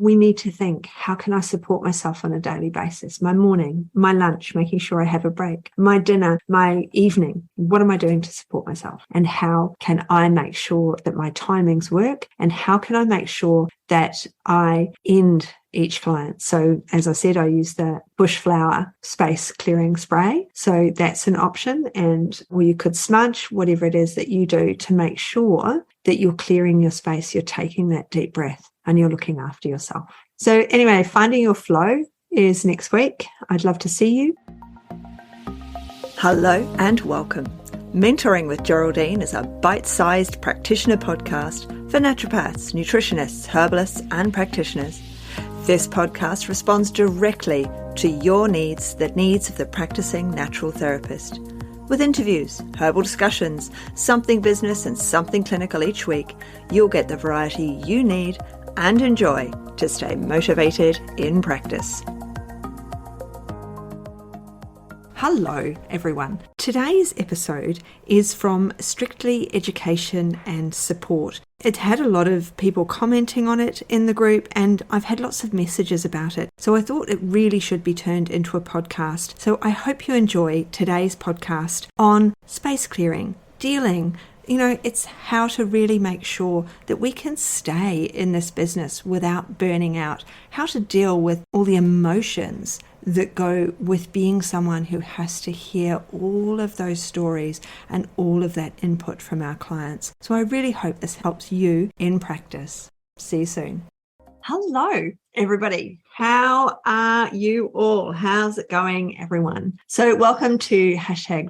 we need to think, how can I support myself on a daily basis? My morning, my lunch, making sure I have a break, my dinner, my evening. What am I doing to support myself? And how can I make sure that my timings work? And how can I make sure that I end each client? So as I said, I use the bush flower space clearing spray. So that's an option. Or you could smudge, whatever it is that you do to make sure that you're clearing your space, you're taking that deep breath and you're looking after yourself. So anyway, finding your flow is next week. I'd love to see you. Hello and welcome. Mentoring with Geraldine is a bite-sized practitioner podcast for naturopaths, nutritionists, herbalists, and practitioners. This podcast responds directly to your needs, the needs of the practicing natural therapist. With interviews, herbal discussions, something business and something clinical each week, you'll get the variety you need and enjoy to stay motivated in practice. Hello, everyone. Today's episode is from Strictly Education and Support. It had a lot of people commenting on it in the group, and I've had lots of messages about it. So I thought it really should be turned into a podcast. So I hope you enjoy today's podcast on space clearing, dealing. It's how to really make sure that we can stay in this business without burning out, how to deal with all the emotions that go with being someone who has to hear all of those stories and all of that input from our clients. So I really hope this helps you in practice. See you soon. Hello, everybody. How are you all? How's it going, everyone? So welcome to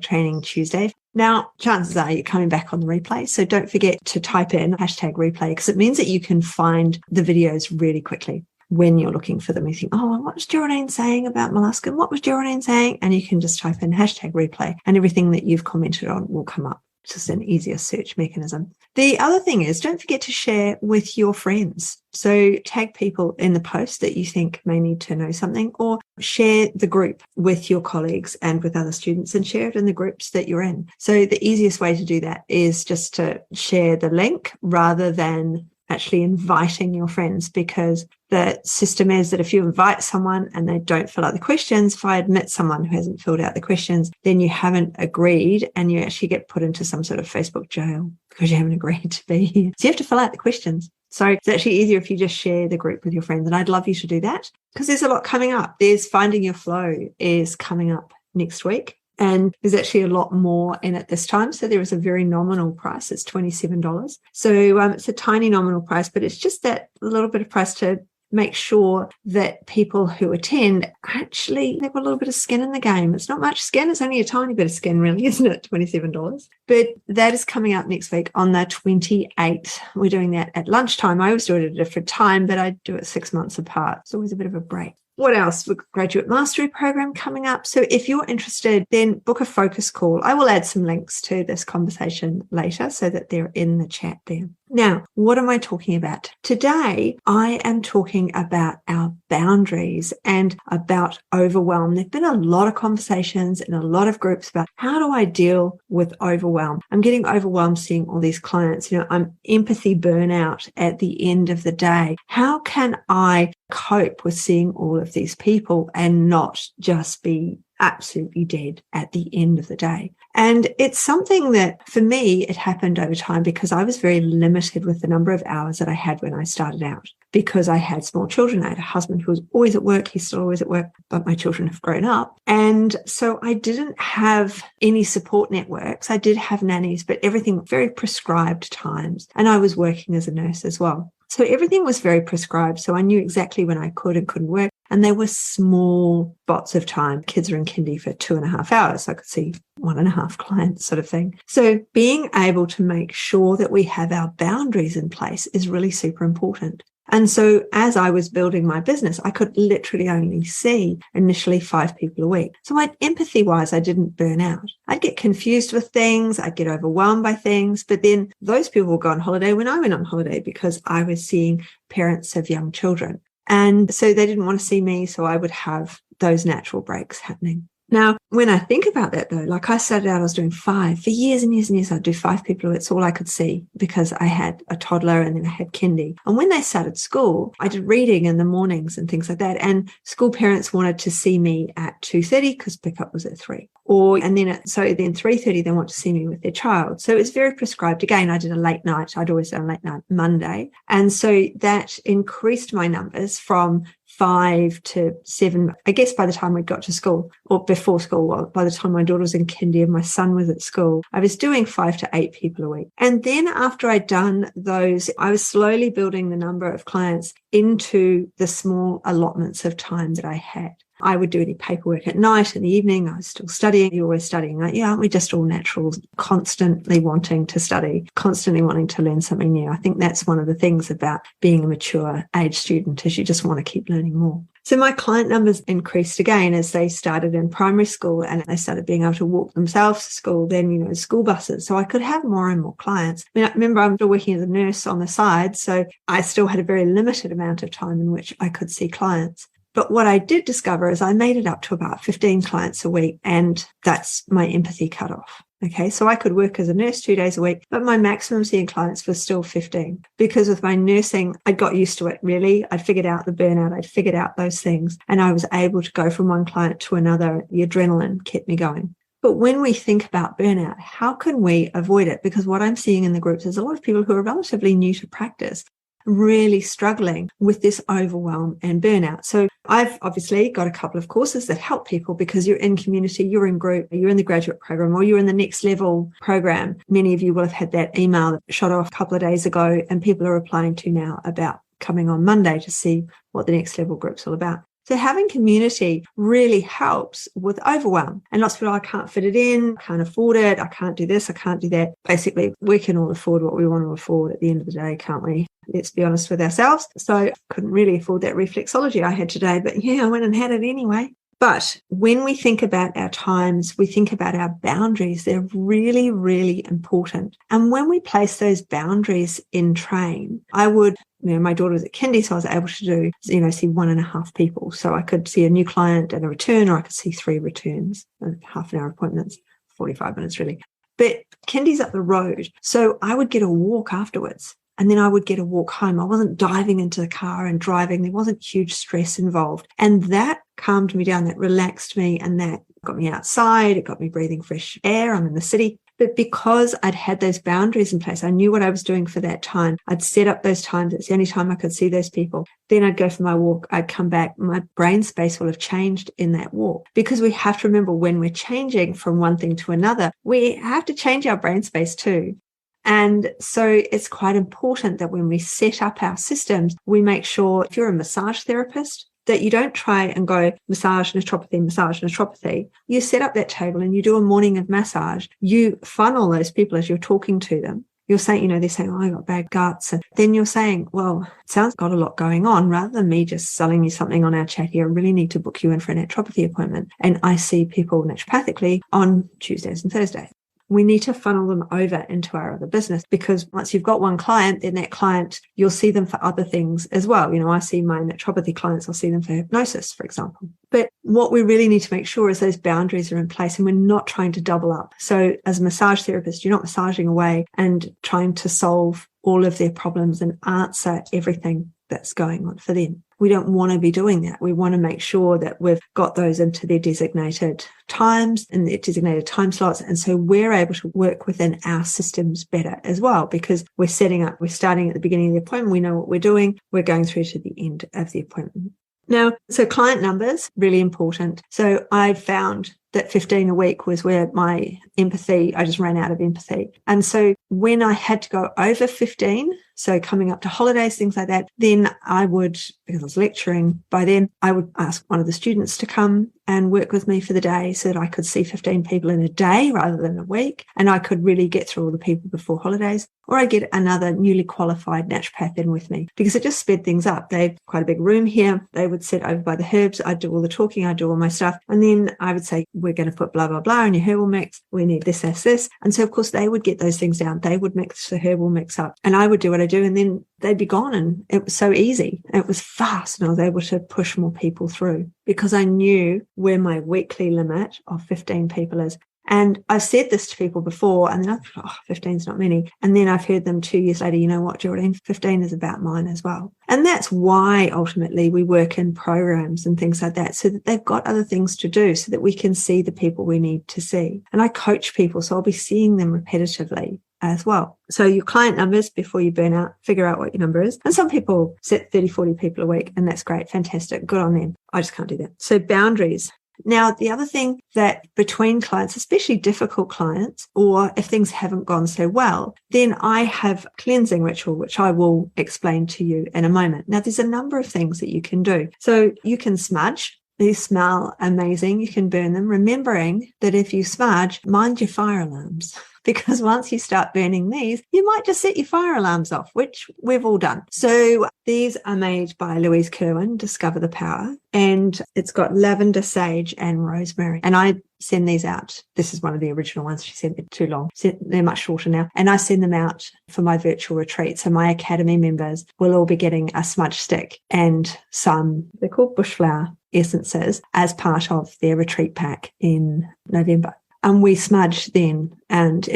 #Training Tuesday. Now, chances are you're coming back on the replay, so don't forget to type in #replay because it means that you can find the videos really quickly. When you're looking for them, you think, oh, what was Geraldine saying about molluscan? What was Geraldine saying? And you can just type in #replay and everything that you've commented on will come up. It's just an easier search mechanism. The other thing is, don't forget to share with your friends. So tag people in the post that you think may need to know something, or share the group with your colleagues and with other students and share it in the groups that you're in. So the easiest way to do that is just to share the link rather than actually inviting your friends, because the system is that if you invite someone and they don't fill out the questions, if I admit someone who hasn't filled out the questions, then you haven't agreed and you actually get put into some sort of Facebook jail because you haven't agreed to be here. So you have to fill out the questions. So it's actually easier if you just share the group with your friends. And I'd love you to do that because there's a lot coming up. There's Finding Your Flow is coming up next week. And there's actually a lot more in it this time. So there is a very nominal price. It's $27. So it's a tiny nominal price, but it's just that little bit of price to make sure that people who attend actually they've got a little bit of skin in the game. It's not much skin. It's only a tiny bit of skin, really, isn't it? $27. But that is coming up next week on the 28th. We're doing that at lunchtime. I always do it at a different time, but I do it 6 months apart. It's always a bit of a break. What else? We've got a graduate mastery program coming up. So if you're interested, then book a focus call. I will add some links to this conversation later so that they're in the chat there. Now, what am I talking about? Today, I am talking about our boundaries and about overwhelm. There've been a lot of conversations in a lot of groups about how do I deal with overwhelm? I'm getting overwhelmed seeing all these clients. I'm empathy burnout at the end of the day. How can I cope with seeing all of these people and not just be absolutely dead at the end of the day? And it's something that for me, it happened over time because I was very limited with the number of hours that I had when I started out because I had small children. I had a husband who was always at work. He's still always at work, but my children have grown up. And so I didn't have any support networks. I did have nannies, but everything very prescribed times. And I was working as a nurse as well. So everything was very prescribed. So I knew exactly when I could and couldn't work. And they were small spots of time. Kids are in kindy for 2.5 hours. So I could see 1.5 clients sort of thing. So being able to make sure that we have our boundaries in place is really super important. And so as I was building my business, I could literally only see initially 5 people a week. So empathy-wise, I didn't burn out. I'd get confused with things. I'd get overwhelmed by things. But then those people would go on holiday when I went on holiday because I was seeing parents of young children. And so they didn't want to see me. So I would have those natural breaks happening. Now, when I think about that though, like I started out, I was doing 5 for years and years and years. I'd do 5 people. It's all I could see because I had a toddler and then I had kindy. And when they started school, I did reading in the mornings and things like that. And school parents wanted to see me at 2:30 because pickup was at 3. And then 3:30, they want to see me with their child. So it's very prescribed. Again, I did a late night. I'd always done a late night Monday. And so that increased my numbers from 5 to 7, I guess, by the time we got to school or before school. Well, by the time my daughter was in kindy and my son was at school, I was doing 5 to 8 people a week. And then after I'd done those, I was slowly building the number of clients into the small allotments of time that I had. I would do any paperwork at night, in the evening. I was still studying. You're always studying. Aren't we just all naturals, constantly wanting to study, constantly wanting to learn something new? I think that's one of the things about being a mature age student is you just want to keep learning more. So my client numbers increased again as they started in primary school and they started being able to walk themselves to school, then, school buses. So I could have more and more clients. I remember I'm still working as a nurse on the side, so I still had a very limited amount of time in which I could see clients. But what I did discover is I made it up to about 15 clients a week, and that's my empathy cutoff. Okay, so I could work as a nurse 2 days a week, but my maximum seeing clients was still 15. Because with my nursing, I got used to it, really. I'd figured out the burnout. I'd figured out those things, and I was able to go from one client to another. The adrenaline kept me going. But when we think about burnout, how can we avoid it? Because what I'm seeing in the groups is a lot of people who are relatively new to practice really struggling with this overwhelm and burnout. So I've obviously got a couple of courses that help people because you're in community, you're in group, you're in the graduate program, or you're in the next level program. Many of you will have had that email that shot off a couple of days ago and people are replying to now about coming on Monday to see what the next level group's all about. So having community really helps with overwhelm. And lots of people, I can't fit it in, can't afford it, I can't do this, I can't do that. Basically, we can all afford what we want to afford at the end of the day, can't we? Let's be honest with ourselves. So I couldn't really afford that reflexology I had today, but I went and had it anyway. But when we think about our times, we think about our boundaries. They're really, really important. And when we place those boundaries in train, I would, my daughter was at kindy, so I was able to do, see 1.5 people. So I could see a new client and a return, or I could see 3 returns, half an hour appointments, 45 minutes really. But kindy's up the road. So I would get a walk afterwards. And then I would get a walk home. I wasn't diving into the car and driving. There wasn't huge stress involved. And that calmed me down. That relaxed me. And that got me outside. It got me breathing fresh air. I'm in the city. But because I'd had those boundaries in place, I knew what I was doing for that time. I'd set up those times. It's the only time I could see those people. Then I'd go for my walk. I'd come back. My brain space will have changed in that walk. Because we have to remember when we're changing from one thing to another, we have to change our brain space too. And so it's quite important that when we set up our systems, we make sure, if you're a massage therapist, that you don't try and go massage, naturopathy. You set up that table and you do a morning of massage. You funnel those people as you're talking to them. You're saying, they're saying, I got bad guts. And then you're saying, well, it sounds got a lot going on. Rather than me just selling you something on our chat here, I really need to book you in for a naturopathy appointment. And I see people naturopathically on Tuesdays and Thursdays. We need to funnel them over into our other business, because once you've got one client, then that client, you'll see them for other things as well. I see my naturopathy clients, I'll see them for hypnosis, for example. But what we really need to make sure is those boundaries are in place and we're not trying to double up. So as a massage therapist, you're not massaging away and trying to solve all of their problems and answer everything that's going on for them. We don't want to be doing that. We want to make sure that we've got those into their designated times and their designated time slots. And so we're able to work within our systems better as well, because we're starting at the beginning of the appointment. We know what we're doing. We're going through to the end of the appointment. Now, so client numbers, really important. So I found that 15 a week was where my empathy, I just ran out of empathy. And so when I had to go over 15, so coming up to holidays, things like that, then I would, because I was lecturing by then, I would ask one of the students to come and work with me for the day so that I could see 15 people in a day rather than a week. And I could really get through all the people before holidays. Or I get another newly qualified naturopath in with me, because it just sped things up. They had quite a big room here. They would sit over by the herbs. I'd do all the talking. I'd do all my stuff. And then I would say, we're going to put blah, blah, blah in your herbal mix. We need this, this, this. And so, of course, they would get those things down. They would mix the herbal mix up. And I would do it I do? And then they'd be gone, and it was so easy. It was fast, and I was able to push more people through because I knew where my weekly limit of 15 people is. And I've said this to people before, and then I thought, 15 is not many. And then I've heard them 2 years later, you know what, Geraldine, 15 is about mine as well. And that's why ultimately we work in programs and things like that, so that they've got other things to do, so that we can see the people we need to see. And I coach people, so I'll be seeing them repetitively as well. So your client numbers before you burn out, figure out what your number is. And some people set 30, 40 people a week, and that's great. Fantastic. Good on them. I just can't do that. So boundaries. Now, the other thing that between clients, especially difficult clients, or if things haven't gone so well, then I have a cleansing ritual, which I will explain to you in a moment. Now, there's a number of things that you can do. So you can smudge. These smell amazing. You can burn them, remembering that if you smudge, mind your fire alarms. Because once you start burning these, you might just set your fire alarms off, which we've all done. So these are made by Louise Kerwin, Discover the Power, and it's got lavender, sage, and rosemary. And I send these out. This is one of the original ones. She said they're too long. They're much shorter now. And I send them out for my virtual retreat. So my Academy members will all be getting a smudge stick and some, they're called bushflower essences, as part of their retreat pack in November. And we smudge then, and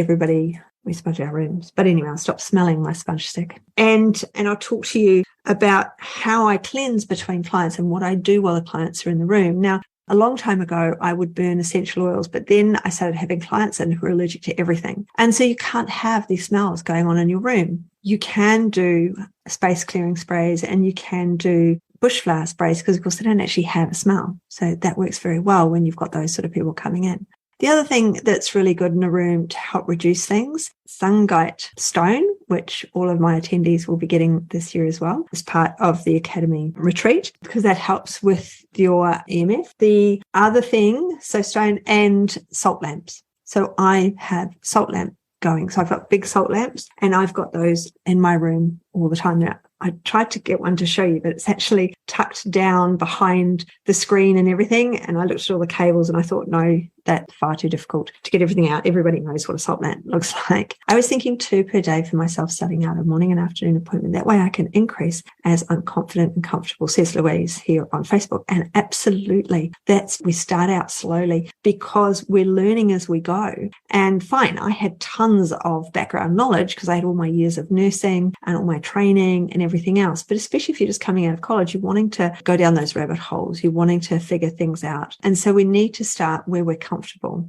we smudge our rooms. But anyway, I'll stop smelling my smudge stick. And I'll talk to you about how I cleanse between clients and what I do while the clients are in the room. Now, a long time ago, I would burn essential oils, but then I started having clients in who are allergic to everything. And so you can't have these smells going on in your room. You can do space clearing sprays, and you can do bushflower sprays, because of course they don't actually have a smell. So that works very well when you've got those sort of people coming in. The other thing that's really good in a room to help reduce things, Sungite stone, which all of my attendees will be getting this year as well as part of the Academy retreat, because that helps with your EMF. The other thing, so stone and salt lamps. So I have salt lamp going. So I've got big salt lamps, and I've got those in my room all the time now. I tried to get one to show you, but it's actually tucked down behind the screen and everything. And I looked at all the cables and I thought, no, that's far too difficult to get everything out. Everybody knows what a salt lamp looks like. I was thinking 2 per day for myself, starting out a morning and afternoon appointment. That way I can increase as I'm confident and comfortable, says Louise here on Facebook. And absolutely, we start out slowly because we're learning as we go. And fine, I had tons of background knowledge because I had all my years of nursing and all my training and everything else. But especially if you're just coming out of college, you're wanting to go down those rabbit holes. You're wanting to figure things out. And so we need to start where we're comfortable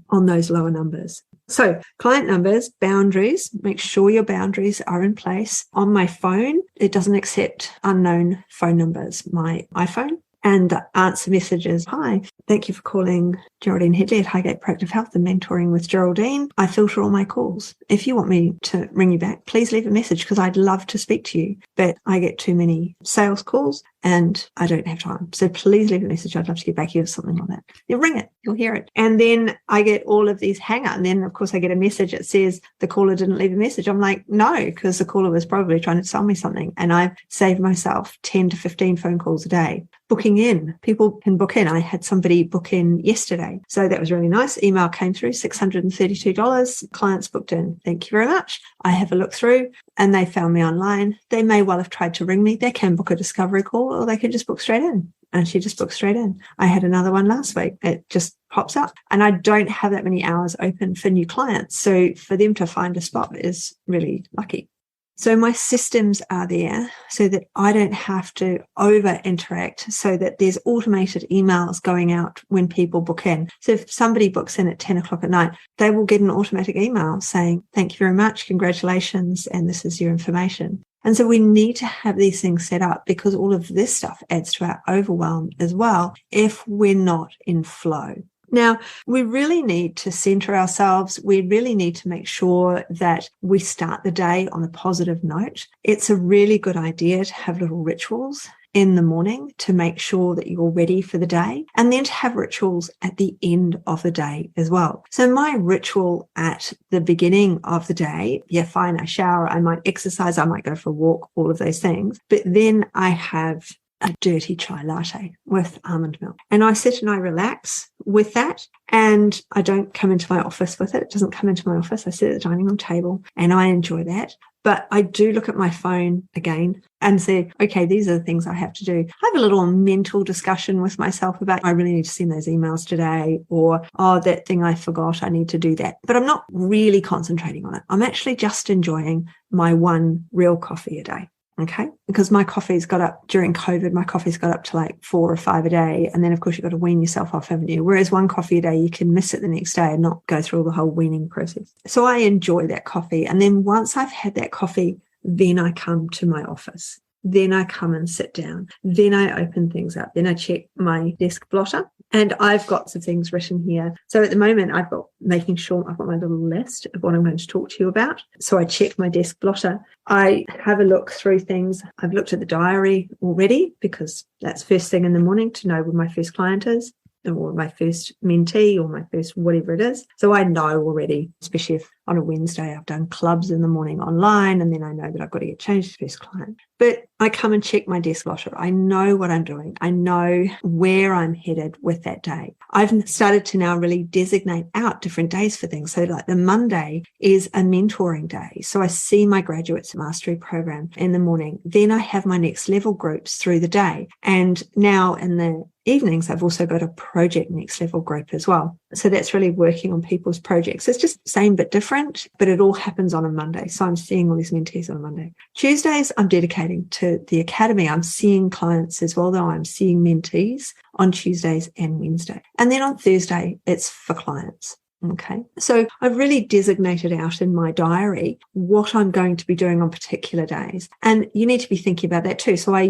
on those lower numbers. So client numbers, boundaries, make sure your boundaries are in place. On my phone, it doesn't accept unknown phone numbers. My iPhone, and answer messages. Hi, thank you for calling Geraldine Headley at Highgate Proactive Health and Mentoring with Geraldine. I filter all my calls. If you want me to ring you back, please leave a message because I'd love to speak to you. But I get too many sales calls and I don't have time. So please leave a message. I'd love to get back to you or something like that. You ring it, you'll hear it. And then I get all of these hang up. And then, of course, I get a message that says the caller didn't leave a message. I'm like, no, because the caller was probably trying to sell me something. And I've saved myself 10 to 15 phone calls a day. Booking in. People can book in. I had somebody book in yesterday. So that was really nice. Email came through, $632. Clients booked in. Thank you very much. I have a look through and they found me online. They may well have tried to ring me. They can book a discovery call or they can just book straight in. And she just booked straight in. I had another one last week. It just pops up. And I don't have that many hours open for new clients. So for them to find a spot is really lucky. So my systems are there so that I don't have to over interact, so that there's automated emails going out when people book in. So if somebody books in at 10 o'clock at night, they will get an automatic email saying, thank you very much, congratulations, and this is your information. And so we need to have these things set up because all of this stuff adds to our overwhelm as well if we're not in flow. Now, we really need to center ourselves. We really need to make sure that we start the day on a positive note. It's a really good idea to have little rituals in the morning to make sure that you're ready for the day, and then to have rituals at the end of the day as well. So my ritual at the beginning of the day, fine, I shower, I might exercise, I might go for a walk, all of those things. But then I have a dirty chai latte with almond milk. And I sit and I relax with that. And I don't come into my office with it. It doesn't come into my office. I sit at the dining room table and I enjoy that. But I do look at my phone again and say, okay, these are the things I have to do. I have a little mental discussion with myself about, I really need to send those emails today, or, oh, that thing I forgot, I need to do that. But I'm not really concentrating on it. I'm actually just enjoying my one real coffee a day. Okay. Because my coffee's got up during COVID, my coffee's got up to like 4 or 5 a day. And then of course you've got to wean yourself off, haven't you? Whereas one coffee a day, you can miss it the next day and not go through all the whole weaning process. So I enjoy that coffee. And then once I've had that coffee, then I come to my office. Then I come and sit down. Then I open things up. Then I check my desk blotter. And I've got some things written here. So at the moment, I've got making sure I've got my little list of what I'm going to talk to you about. So I check my desk blotter. I have a look through things. I've looked at the diary already because that's first thing in the morning to know where my first client is, or my first mentee, or my first whatever it is. So I know already, especially if on a Wednesday I've done clubs in the morning online, and then I know that I've got to get changed to first client. But I come and check my desk blotter. I know what I'm doing. I know where I'm headed with that day. I've started to now really designate out different days for things. So like the Monday is a mentoring day. So I see my graduates mastery program in the morning. Then I have my next level groups through the day. And now in the evenings, I've also got a project next level group as well. So that's really working on people's projects. It's just same but different, but it all happens on a Monday. So I'm seeing all these mentees on a Monday. Tuesdays, I'm dedicating to the academy. I'm seeing clients as well, though I'm seeing mentees on Tuesdays and Wednesday. And then on Thursday, it's for clients. Okay. So I've really designated out in my diary what I'm going to be doing on particular days. And you need to be thinking about that too. So I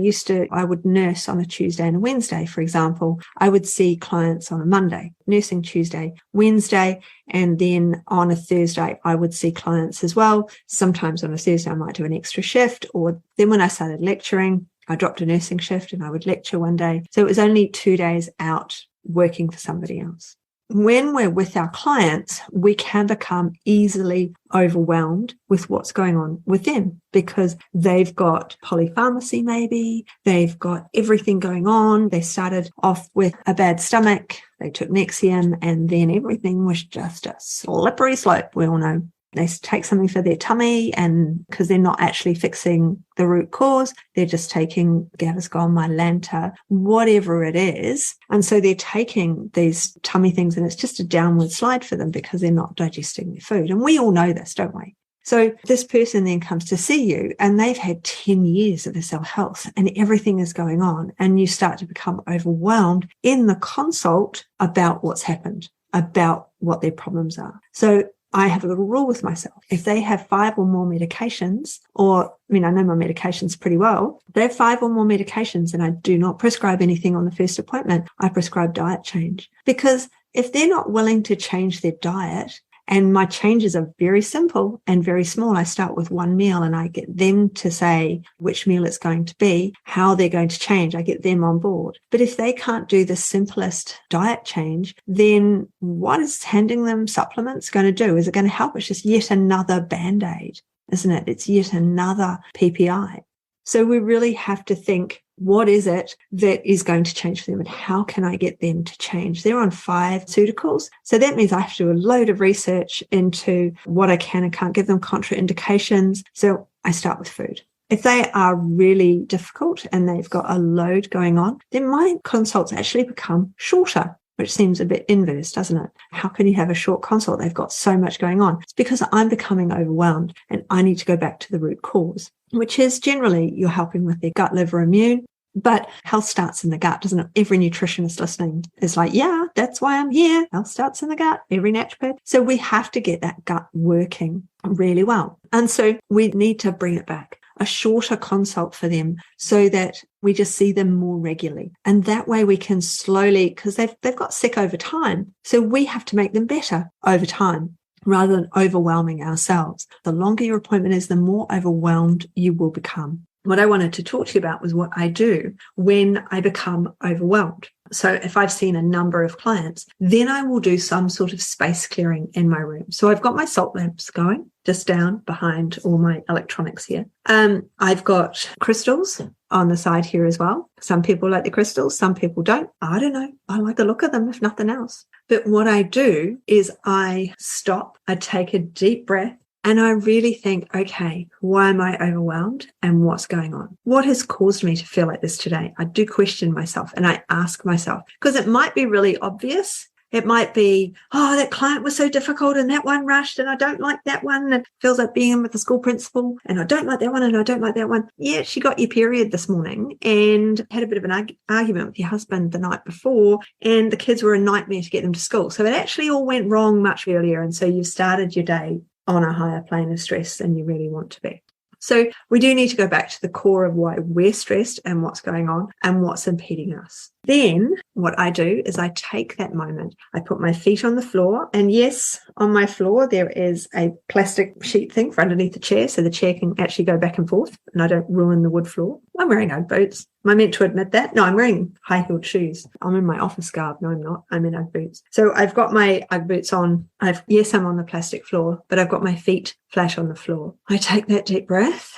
would nurse on a Tuesday and a Wednesday, for example. I would see clients on a Monday, nursing Tuesday, Wednesday, and then on a Thursday, I would see clients as well. Sometimes on a Thursday, I might do an extra shift, or then when I started lecturing, I dropped a nursing shift and I would lecture one day. So it was only 2 days out working for somebody else. When we're with our clients, we can become easily overwhelmed with what's going on with them because they've got polypharmacy maybe, they've got everything going on. They started off with a bad stomach, they took Nexium, and then everything was just a slippery slope, we all know. They take something for their tummy, and because they're not actually fixing the root cause, they're just taking Gaviscon, Mylanta, whatever it is. And so they're taking these tummy things, and it's just a downward slide for them because they're not digesting their food. And we all know this, don't we? So this person then comes to see you and they've had 10 years of their health and everything is going on. And you start to become overwhelmed in the consult about what's happened, about what their problems are. So I have a little rule with myself. If they have 5 or more medications, I know my medications pretty well. If they have 5 or more medications and I do not prescribe anything on the first appointment, I prescribe diet change. Because if they're not willing to change their diet, and my changes are very simple and very small. I start with one meal and I get them to say which meal it's going to be, how they're going to change. I get them on board. But if they can't do the simplest diet change, then what is handing them supplements going to do? Is it going to help? It's just yet another Band-Aid, isn't it? It's yet another PPI. So we really have to think, what is it that is going to change for them and how can I get them to change? They're on 5 pharmaceuticals. So that means I have to do a load of research into what I can and can't give them, contraindications. So I start with food. If they are really difficult and they've got a load going on, then my consults actually become shorter, which seems a bit inverse, doesn't it? How can you have a short consult? They've got so much going on. It's because I'm becoming overwhelmed and I need to go back to the root cause, which is generally you're helping with their gut, liver, immune. But health starts in the gut, doesn't it? Every nutritionist listening is like, yeah, that's why I'm here. Health starts in the gut, every naturopath. So we have to get that gut working really well. And so we need to bring it back, a shorter consult for them so that we just see them more regularly. And that way we can slowly, because they've got sick over time. So we have to make them better over time rather than overwhelming ourselves. The longer your appointment is, the more overwhelmed you will become. What I wanted to talk to you about was what I do when I become overwhelmed. So if I've seen a number of clients, then I will do some sort of space clearing in my room. So I've got my salt lamps going just down behind all my electronics here. I've got crystals on the side here as well. Some people like the crystals, some people don't. I don't know. I like the look of them, if nothing else. But what I do is I stop, I take a deep breath, and I really think, okay, why am I overwhelmed and what's going on? What has caused me to feel like this today? I do question myself and I ask myself, because it might be really obvious. It might be, oh, that client was so difficult and that one rushed and I don't like that one. And it feels like being in with the school principal and I don't like that one and I don't like that one. Yeah, she got your period this morning and had a bit of an argument with your husband the night before and the kids were a nightmare to get them to school. So it actually all went wrong much earlier. And so you've started your day on a higher plane of stress than you really want to be. So we do need to go back to the core of why we're stressed and what's going on and what's impeding us. Then what I do is I take that moment, I put my feet on the floor, and yes, on my floor there is a plastic sheet thing for underneath the chair so the chair can actually go back and forth and I don't ruin the wood floor. I'm wearing Ugg boots. Am I meant to admit that? No, I'm wearing high-heeled shoes. I'm in my office garb. No, I'm not. I'm in Ugg boots. So I've got my Ugg boots on. Yes, I'm on the plastic floor, but I've got my feet flat on the floor. I take that deep breath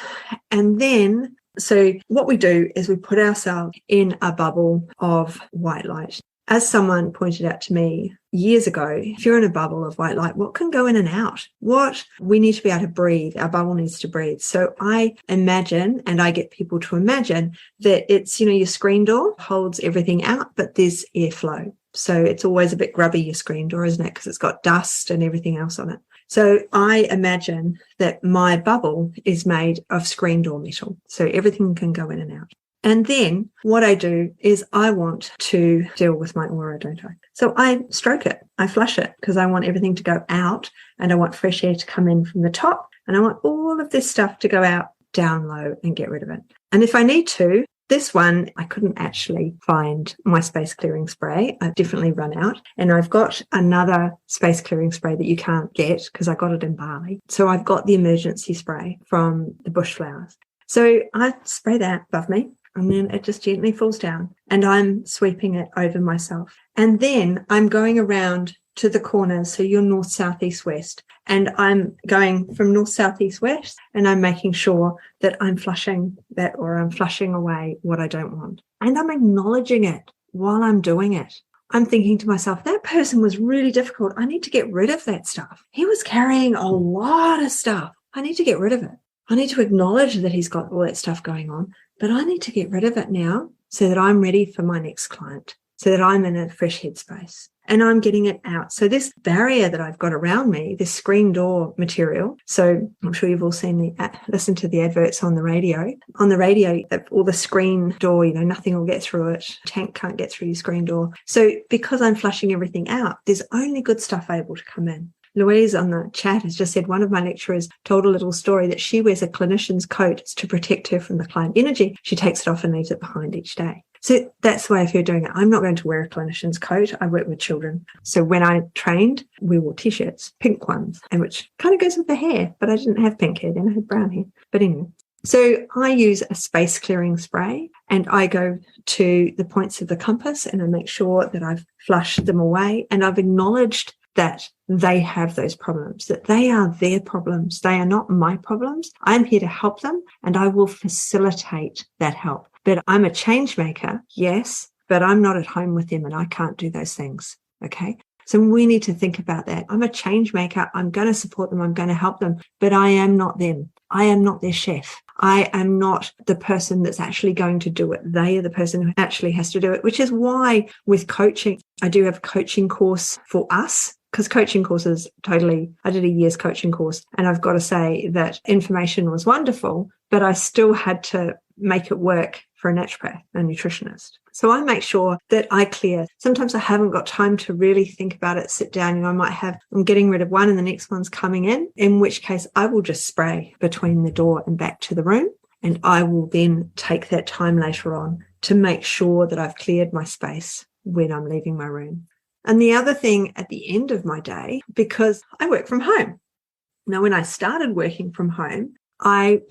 and then so what we do is we put ourselves in a bubble of white light. As someone pointed out to me years ago, if you're in a bubble of white light, what can go in and out? We need to be able to breathe. Our bubble needs to breathe. So I imagine, and I get people to imagine that it's, your screen door holds everything out, but there's airflow. So it's always a bit grubby, your screen door, isn't it? Because it's got dust and everything else on it. So I imagine that my bubble is made of screen door metal. So everything can go in and out. And then what I do is I want to deal with my aura, don't I? So I stroke it. I flush it because I want everything to go out and I want fresh air to come in from the top. And I want all of this stuff to go out down low and get rid of it. And if I need to, this one, I couldn't actually find my space clearing spray. I've definitely run out. And I've got another space clearing spray that you can't get because I got it in Bali. So I've got the emergency spray from the bush flowers. So I spray that above me and then it just gently falls down and I'm sweeping it over myself. And then I'm going around to the corners. So you're north, south, east, west. And I'm going from north, south, east, west, and I'm making sure that I'm flushing that or I'm flushing away what I don't want. And I'm acknowledging it while I'm doing it. I'm thinking to myself, that person was really difficult. I need to get rid of that stuff. He was carrying a lot of stuff. I need to get rid of it. I need to acknowledge that he's got all that stuff going on, but I need to get rid of it now so that I'm ready for my next client, so that I'm in a fresh headspace. And I'm getting it out. So this barrier that I've got around me, this screen door material. So I'm sure you've all listened to the adverts on the radio. On the radio, all the screen door, nothing will get through it. Tank can't get through your screen door. So because I'm flushing everything out, there's only good stuff able to come in. Louise on the chat has just said one of my lecturers told a little story that she wears a clinician's coat to protect her from the client energy. She takes it off and leaves it behind each day. So that's the way I feel doing it. I'm not going to wear a clinician's coat. I work with children. So when I trained, we wore T-shirts, pink ones, and which kind of goes with the hair, but I didn't have pink hair then, I had brown hair. But anyway, so I use a space clearing spray and I go to the points of the compass and I make sure that I've flushed them away and I've acknowledged that they have those problems, that they are their problems. They are not my problems. I'm here to help them and I will facilitate that help. But I'm a change maker, yes, but I'm not at home with them and I can't do those things, okay? So we need to think about that. I'm a change maker. I'm going to support them. I'm going to help them, but I am not them. I am not their chef. I am not the person that's actually going to do it. They are the person who actually has to do it, which is why with coaching, I do have a coaching course for us. Because coaching courses I did a year's coaching course and I've got to say that information was wonderful, but I still had to make it work for a naturopath, a nutritionist. So I make sure that I clear. Sometimes I haven't got time to really think about it, sit down, I'm getting rid of one and the next one's coming in which case I will just spray between the door and back to the room. And I will then take that time later on to make sure that I've cleared my space when I'm leaving my room. And the other thing at the end of my day, because I work from home. Now, when I started working from home, I've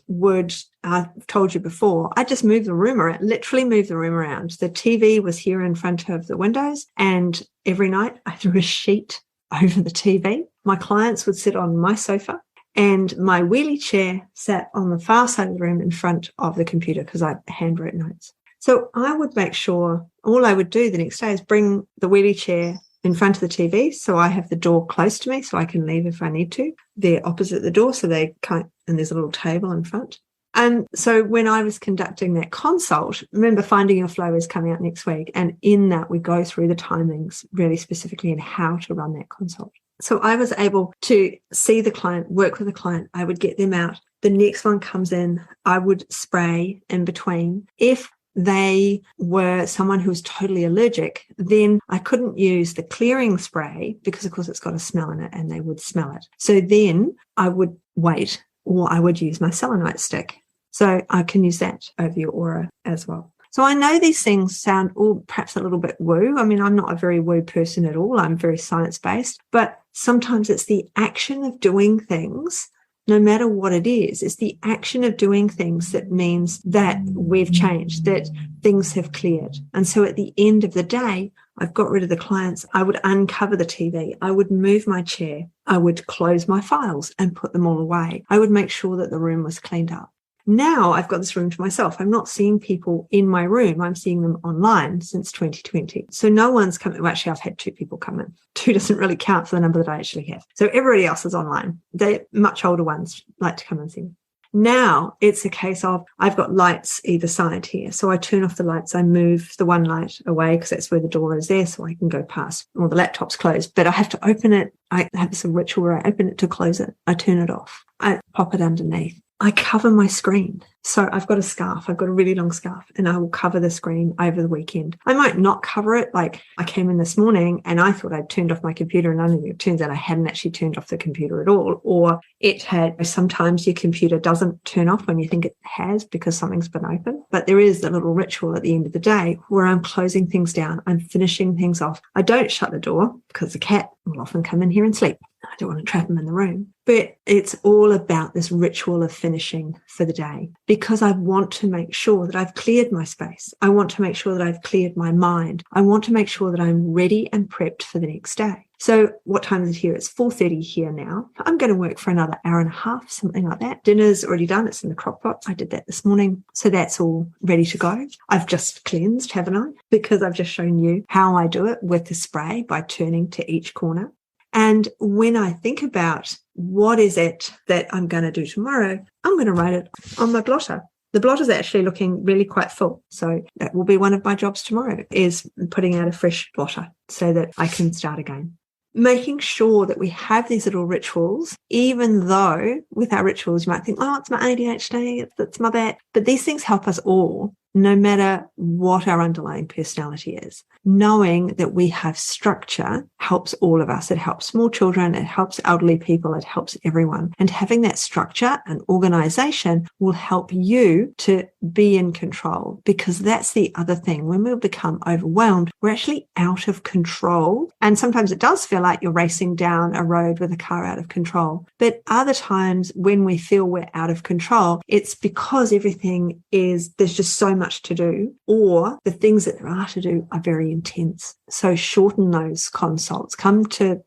told you before, I just moved the room around, literally moved the room around. The TV was here in front of the windows and every night I threw a sheet over the TV. My clients would sit on my sofa And my wheelie chair sat on the far side of the room in front of the computer because I handwrote notes. So I would make sure all I would do the next day is bring the wheelie chair in front of the TV. So I have the door close to me so I can leave if I need to. They're opposite the door. So they can't, and there's a little table in front. And so when I was conducting that consult, remember Finding Your Flow is coming out next week. And in that, we go through the timings really specifically and how to run that consult. So I was able to see the client, work with the client. I would get them out. The next one comes in. I would spray in between. If they were someone who was totally allergic, then I couldn't use the clearing spray because, of course, it's got a smell in it and they would smell it. So then I would wait, or I would use my selenite stick. So I can use that over your aura as well. So I know these things sound all perhaps a little bit woo. I mean, I'm not a very woo person at all. I'm very science-based. But sometimes it's the action of doing things, no matter what it is. It's the action of doing things that means that we've changed, that things have cleared. And so at the end of the day, I've got rid of the clients. I would uncover the TV. I would move my chair. I would close my files and put them all away. I would make sure that the room was cleaned up. Now I've got this room to myself. I'm not seeing people in my room. I'm seeing them online since 2020. So no one's come. Well, actually, I've had 2 people come in. 2 doesn't really count for the number that I actually have. So everybody else is online. They much older ones like to come and see me. Now it's a case of I've got lights either side here. So I turn off the lights. I move the one light away because that's where the door is there so I can go past. Well, the laptop's closed, but I have to open it. I have some ritual where I open it to close it. I turn it off. I pop it underneath. I cover my screen. So I've got a scarf. I've got a really long scarf and I will cover the screen over the weekend. I might not cover it. Like I came in this morning and I thought I'd turned off my computer and it turns out I hadn't actually turned off the computer at all. Or it had, sometimes your computer doesn't turn off when you think it has because something's been open. But there is a little ritual at the end of the day where I'm closing things down. I'm finishing things off. I don't shut the door because the cat will often come in here and sleep. I don't want to trap him in the room. But it's all about this ritual of finishing for the day because I want to make sure that I've cleared my space. I want to make sure that I've cleared my mind. I want to make sure that I'm ready and prepped for the next day. So what time is it here? It's 4:30 here now. I'm going to work for another hour and a half, something like that. Dinner's already done. It's in the crock pot. I did that this morning. So that's all ready to go. I've just cleansed, haven't I? Because I've just shown you how I do it with the spray by turning to each corner. And when I think about what is it that I'm going to do tomorrow, I'm going to write it on my blotter. The blotter is actually looking really quite full. So that will be one of my jobs tomorrow is putting out a fresh blotter so that I can start again. Making sure that we have these little rituals, even though with our rituals, you might think, oh, it's my ADHD, it's my that. But these things help us all, no matter what our underlying personality is. Knowing that we have structure helps all of us. It helps small children. It helps elderly people. It helps everyone. And having that structure and organization will help you to be in control because that's the other thing. When we become overwhelmed, we're actually out of control. And sometimes it does feel like you're racing down a road with a car out of control. But other times when we feel we're out of control, it's because everything is, there's just so much to do, or the things that there are to do are very intense. So shorten those consults. Come to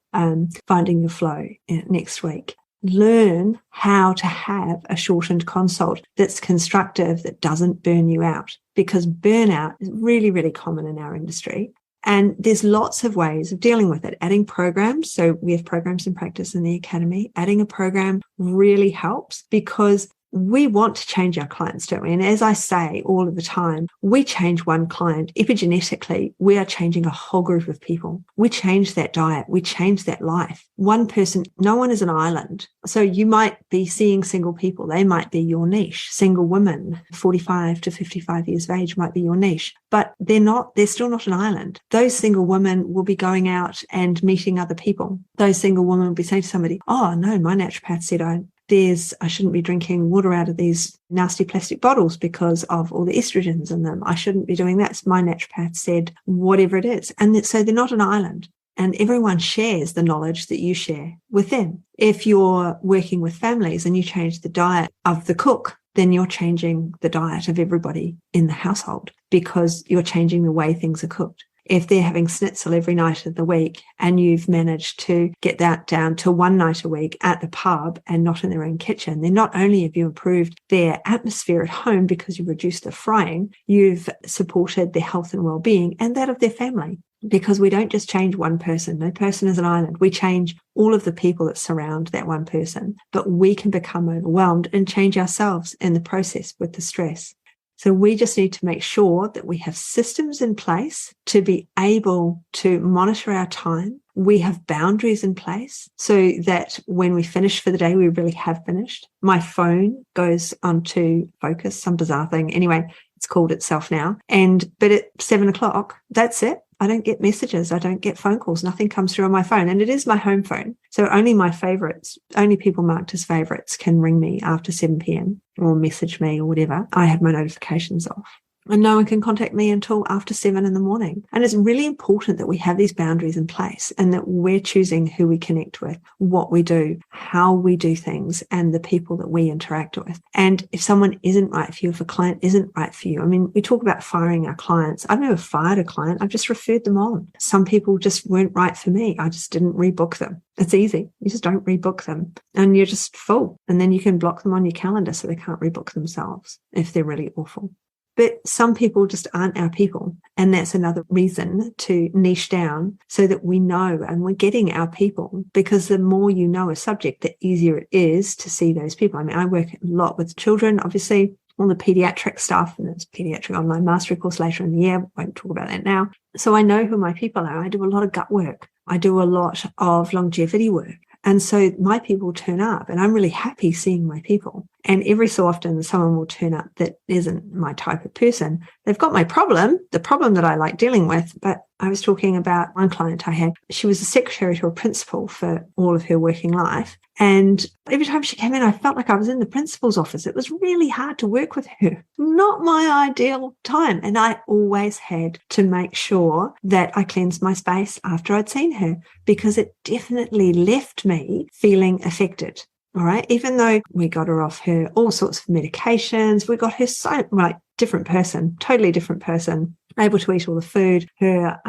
Finding Your Flow next week. Learn how to have a shortened consult that's constructive, that doesn't burn you out, because burnout is really, really common in our industry. And there's lots of ways of dealing with it. Adding programs. So we have programs in practice in the academy. Adding a program really helps because we want to change our clients, don't we? And as I say all of the time, we change one client. Epigenetically, we are changing a whole group of people. We change that diet. We change that life. One person, no one is an island. So you might be seeing single people. They might be your niche. Single women, 45 to 55 years of age might be your niche. But they're still not an island. Those single women will be going out and meeting other people. Those single women will be saying to somebody, oh, no, my naturopath said I shouldn't be drinking water out of these nasty plastic bottles because of all the estrogens in them. I shouldn't be doing that. My naturopath said whatever it is. And so they're not an island. And everyone shares the knowledge that you share with them. If you're working with families and you change the diet of the cook, then you're changing the diet of everybody in the household because you're changing the way things are cooked. if they're having schnitzel every night of the week and you've managed to get that down to one night a week at the pub and not in their own kitchen, then not only have you improved their atmosphere at home because you've reduced the frying, you've supported their health and well-being and that of their family. Because we don't just change one person. No person is an island. We change all of the people that surround that one person, but we can become overwhelmed and change ourselves in the process with the stress. So we just need to make sure that we have systems in place to be able to monitor our time. We have boundaries in place so that when we finish for the day, we really have finished. My phone goes onto focus, some bizarre thing. Anyway, it's called itself now. But at 7:00, that's it. I don't get messages. I don't get phone calls. Nothing comes through on my phone. And it is my home phone. So only my favorites, only people marked as favorites can ring me after 7 p.m. or message me or whatever. I have my notifications off. And no one can contact me until after 7 a.m. And it's really important that we have these boundaries in place and that we're choosing who we connect with, what we do, how we do things, and the people that we interact with. And if someone isn't right for you, if a client isn't right for you, I mean, we talk about firing our clients. I've never fired a client. I've just referred them on. Some people just weren't right for me. I just didn't rebook them. It's easy. You just don't rebook them and you're just full. And then you can block them on your calendar so they can't rebook themselves if they're really awful. But some people just aren't our people. And that's another reason to niche down so that we know and we're getting our people, because the more you know a subject, the easier it is to see those people. I mean, I work a lot with children, obviously, all the pediatric stuff, and there's pediatric online mastery course later in the year. Won't talk about that now. So I know who my people are. I do a lot of gut work. I do a lot of longevity work. And so my people turn up and I'm really happy seeing my people. And every so often someone will turn up that isn't my type of person. They've got my problem, the problem that I like dealing with. But I was talking about one client I had. She was a secretary to a principal for all of her working life. And every time she came in, I felt like I was in the principal's office. It was really hard to work with her. Not my ideal time. And I always had to make sure that I cleansed my space after I'd seen her, because it definitely left me feeling affected. All right. Even though we got her off her all sorts of medications, we got her so like different person, totally different person, able to eat all the food. Her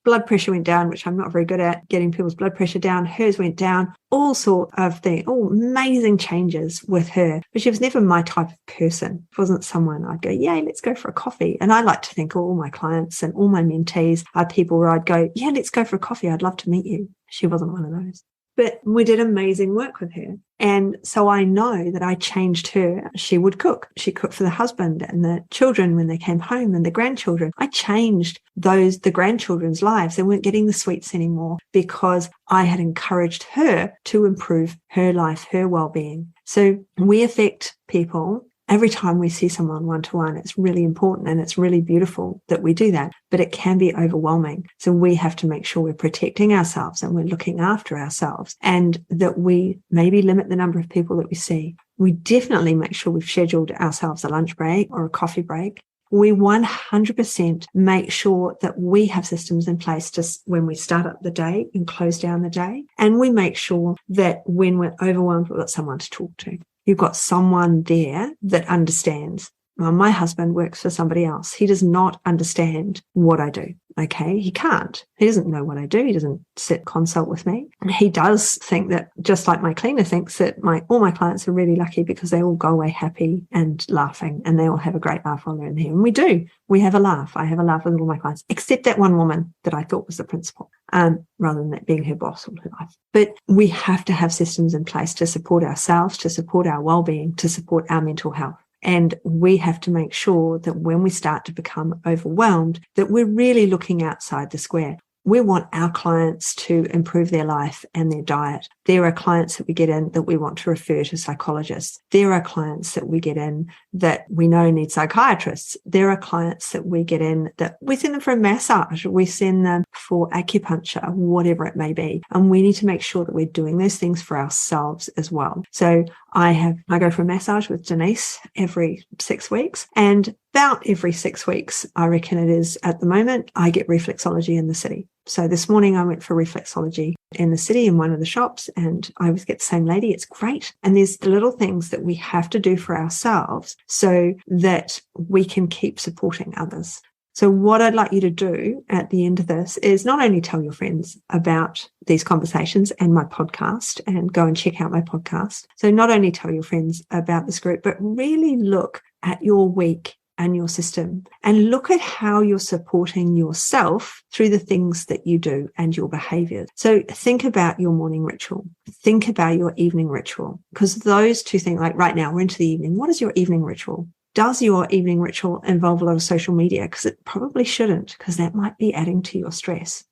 blood pressure went down, which I'm not very good at, getting people's blood pressure down. Hers went down, all sort of things, all amazing changes with her. But she was never my type of person. It wasn't someone I'd go, yay, let's go for a coffee. And I like to think all my clients and all my mentees are people where I'd go, yeah, let's go for a coffee. I'd love to meet you. She wasn't one of those. But we did amazing work with her. And so I know that I changed her. She would cook. She cooked for the husband and the children when they came home and the grandchildren. I changed the grandchildren's lives. They weren't getting the sweets anymore because I had encouraged her to improve her life, her well-being. So we affect people. Every time we see someone one-to-one, it's really important and it's really beautiful that we do that, but it can be overwhelming. So we have to make sure we're protecting ourselves and we're looking after ourselves, and that we maybe limit the number of people that we see. We definitely make sure we've scheduled ourselves a lunch break or a coffee break. We 100% make sure that we have systems in place just when we start up the day and close down the day. And we make sure that when we're overwhelmed, we've got someone to talk to. You've got someone there that understands. Well, my husband works for somebody else. He does not understand what I do. Okay. He can't. He doesn't know what I do. He doesn't sit consult with me. He does think that, just like my cleaner thinks, that all my clients are really lucky because they all go away happy and laughing, and they all have a great laugh while they're in here. And we do. We have a laugh. I have a laugh with all my clients, except that one woman that I thought was the principal, rather than that being her boss all her life. But we have to have systems in place to support ourselves, to support our well-being, to support our mental health. And we have to make sure that when we start to become overwhelmed, that we're really looking outside the square. We want our clients to improve their life and their diet. There are clients that we get in that we want to refer to psychologists. There are clients that we get in that we know need psychiatrists. There are clients that we get in that we send them for a massage. We send them for acupuncture, whatever it may be. And we need to make sure that we're doing those things for ourselves as well. So I go for a massage with Denise every 6 weeks, and about every 6 weeks, I reckon it is at the moment, I get reflexology in the city. So this morning I went for reflexology in the city in one of the shops, and I always get the same lady. It's great. And there's the little things that we have to do for ourselves so that we can keep supporting others. So what I'd like you to do at the end of this is not only tell your friends about these conversations and my podcast, and go and check out my podcast. So not only tell your friends about this group, but really look at your week and your system and look at how you're supporting yourself through the things that you do and your behaviors. So think about your morning ritual. Think about your evening ritual, because those two things, like right now we're into the evening. What is your evening ritual? Does your evening ritual involve a lot of social media? Because it probably shouldn't, because that might be adding to your stress.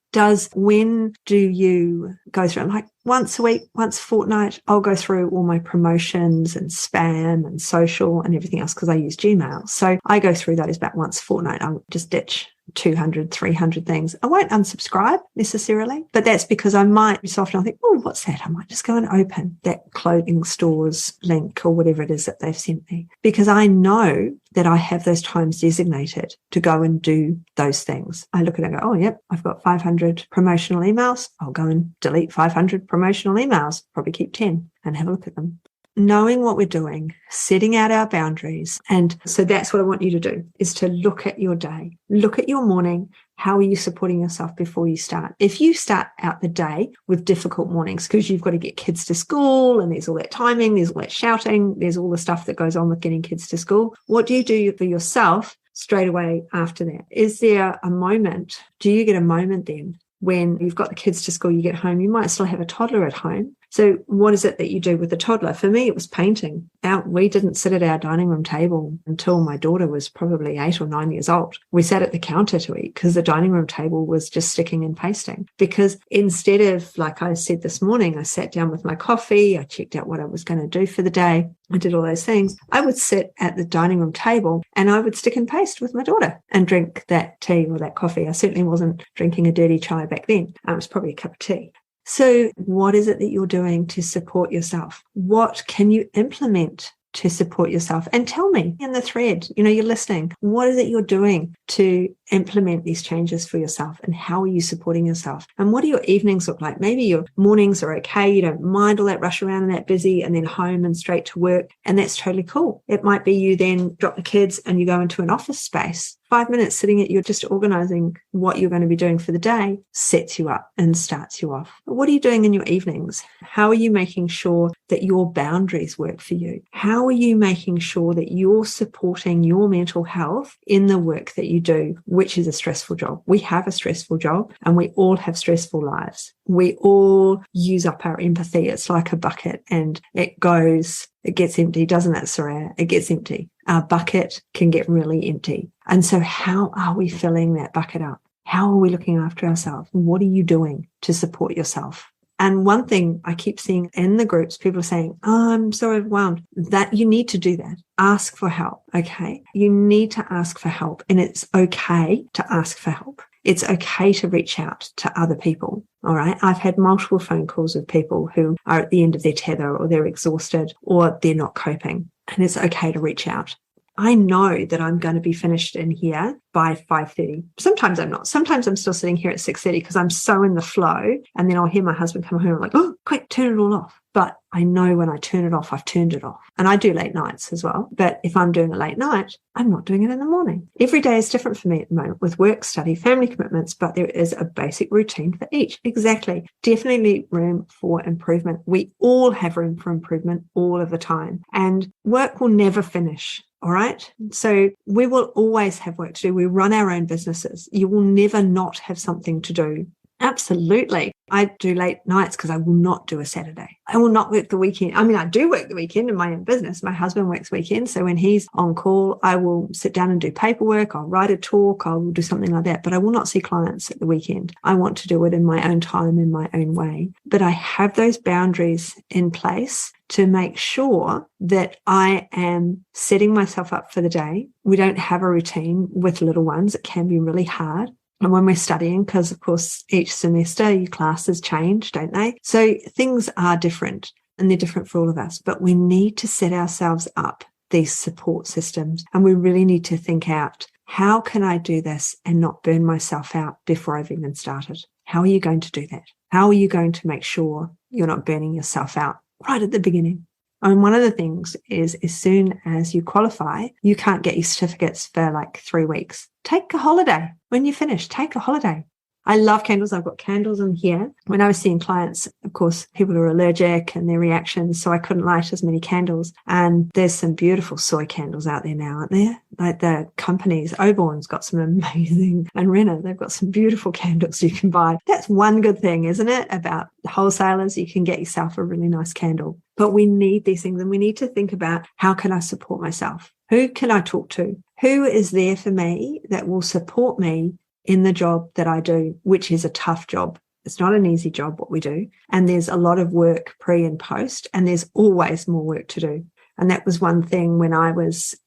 When do you go through, like once a week, once a fortnight, I'll go through all my promotions and spam and social and everything else because I use Gmail. So I go through those about once a fortnight. I'll just ditch 200, 300 things. I won't unsubscribe necessarily, but that's because I might be so often I think, oh, what's that? I might just go and open that clothing store's link or whatever it is that they've sent me, because I know that I have those times designated to go and do those things. I look at it and go, oh, yep, I've got 500 promotional emails. I'll go and delete 500 promotional emails, probably keep 10 and have a look at them. Knowing what we're doing, setting out our boundaries. And so that's what I want you to do, is to look at your day, look at your morning. How are you supporting yourself before you start? If you start out the day with difficult mornings because you've got to get kids to school and there's all that timing, there's all that shouting, there's all the stuff that goes on with getting kids to school, what do you do for yourself straight away after that? Is there a moment? Do you get a moment then when you've got the kids to school, you get home, you might still have a toddler at home. So what is it that you do with the toddler? For me, it was painting. We didn't sit at our dining room table until my daughter was probably 8 or 9 years old. We sat at the counter to eat because the dining room table was just sticking and pasting. Because instead of, like I said this morning, I sat down with my coffee, I checked out what I was going to do for the day, I did all those things. I would sit at the dining room table and I would stick and paste with my daughter and drink that tea or that coffee. I certainly wasn't drinking a dirty chai back then. It was probably a cup of tea. So what is it that you're doing to support yourself? What can you implement to support yourself? And tell me in the thread, you're listening. What is it you're doing to implement these changes for yourself, and how are you supporting yourself? And what do your evenings look like? Maybe your mornings are okay. You don't mind all that rush around and that busy, and then home and straight to work. And that's totally cool. It might be you then drop the kids and you go into an office space. 5 minutes sitting at, you're just organizing what you're going to be doing for the day, sets you up and starts you off. But what are you doing in your evenings? How are you making sure that your boundaries work for you? How are you making sure that you're supporting your mental health in the work that you do, which is a stressful job? We have a stressful job and we all have stressful lives. We all use up our empathy. It's like a bucket and it gets empty, doesn't it, Soraya? It gets empty. Our bucket can get really empty. And so how are we filling that bucket up? How are we looking after ourselves? What are you doing to support yourself? And one thing I keep seeing in the groups, people are saying, oh, I'm so overwhelmed. That you need to do that. Ask for help, okay? You need to ask for help, and it's okay to ask for help. It's okay to reach out to other people, all right? I've had multiple phone calls with people who are at the end of their tether, or they're exhausted, or they're not coping, and it's okay to reach out. I know that I'm going to be finished in here by 5:30. Sometimes I'm not. Sometimes I'm still sitting here at 6:30 because I'm so in the flow, and then I'll hear my husband come home and I'm like, oh, quick, turn it all off. But I know when I turn it off, I've turned it off. And I do late nights as well. But if I'm doing a late night, I'm not doing it in the morning. Every day is different for me at the moment with work, study, family commitments, but there is a basic routine for each. Exactly. Definitely room for improvement. We all have room for improvement all of the time. And work will never finish. All right. So we will always have work to do. We run our own businesses. You will never not have something to do. Absolutely. I do late nights because I will not do a Saturday. I will not work the weekend. I mean, I do work the weekend in my own business. My husband works weekends. So when he's on call, I will sit down and do paperwork. I'll write a talk. I'll do something like that. But I will not see clients at the weekend. I want to do it in my own time, in my own way. But I have those boundaries in place to make sure that I am setting myself up for the day. We don't have a routine with little ones. It can be really hard. And when we're studying, because of course each semester your classes change, don't they? So things are different, and they're different for all of us. But we need to set ourselves up these support systems, and we really need to think out, how can I do this and not burn myself out before I've even started? How are you going to do that? How are you going to make sure you're not burning yourself out right at the beginning? And one of the things is as soon as you qualify, you can't get your certificates for like 3 weeks. Take a holiday. When you finish, take a holiday. I love candles. I've got candles in here. When I was seeing clients, of course, people are allergic and their reactions, so I couldn't light as many candles. And there's some beautiful soy candles out there now, aren't there? Like the companies, Oborn's got some amazing, and Renner, they've got some beautiful candles you can buy. That's one good thing, isn't it? About wholesalers, you can get yourself a really nice candle. But we need these things, and we need to think about, how can I support myself? Who can I talk to? Who is there for me that will support me in the job that I do, which is a tough job. It's not an easy job, what we do. And there's a lot of work pre and post, and there's always more work to do. And that was one thing when I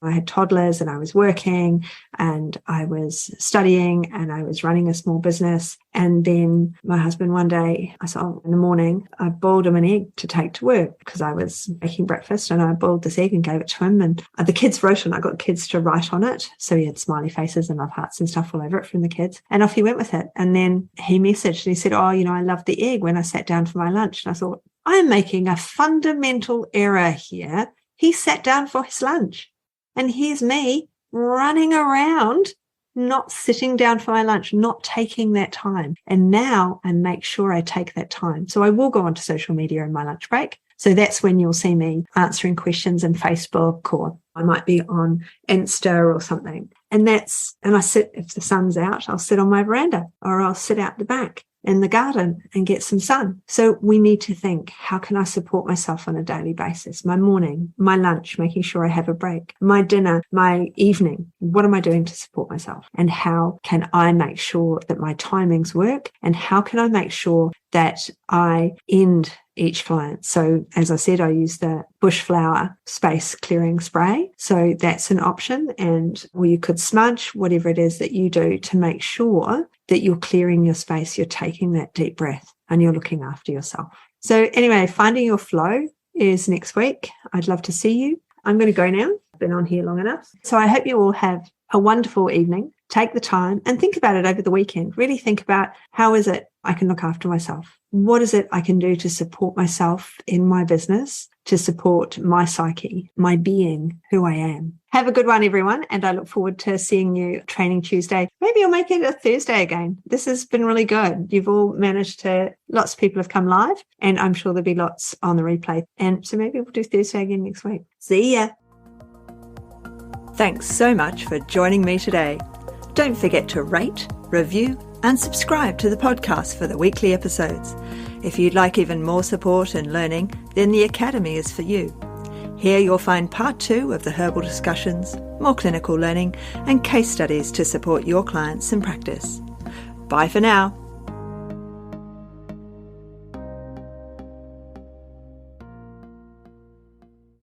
had toddlers and I was working and I was studying and I was running a small business. And then my husband one day, I saw in the morning, I boiled him an egg to take to work because I was making breakfast, and I boiled this egg and gave it to him. And the kids wrote on it. I got kids to write on it. So he had smiley faces and love hearts and stuff all over it from the kids. And off he went with it. And then he messaged and he said, I loved the egg when I sat down for my lunch. And I thought, I'm making a fundamental error here. He sat down for his lunch, and here's me running around, not sitting down for my lunch, not taking that time. And now I make sure I take that time. So I will go onto social media in my lunch break. So that's when you'll see me answering questions in Facebook, or I might be on Insta or something. And I sit, if the sun's out, I'll sit on my veranda, or I'll sit out the back in the garden and get some sun. So we need to think, how can I support myself on a daily basis? My morning, my lunch, making sure I have a break, my dinner, my evening. What am I doing to support myself? And how can I make sure that my timings work? And how can I make sure that I end each client? So as I said, I use the bush flower space clearing spray. So that's an option. Or you could smudge, whatever it is that you do to make sure that you're clearing your space, you're taking that deep breath, and you're looking after yourself. So anyway, finding your flow is next week. I'd love to see you. I'm going to go now. I've been on here long enough. So I hope you all have a wonderful evening. Take the time and think about it over the weekend. Really think about, how is it I can look after myself? What is it I can do to support myself in my business, to support my psyche, my being, who I am? Have a good one, everyone. And I look forward to seeing you Training Tuesday. Maybe I'll make it a Thursday again. This has been really good. You've all managed to, lots of people have come live, and I'm sure there'll be lots on the replay. And so maybe we'll do Thursday again next week. See ya. Thanks so much for joining me today. Don't forget to rate, review, and subscribe to the podcast for the weekly episodes. If you'd like even more support and learning, then the Academy is for you. Here you'll find part 2 of the herbal discussions, more clinical learning, and case studies to support your clients in practice. Bye for now.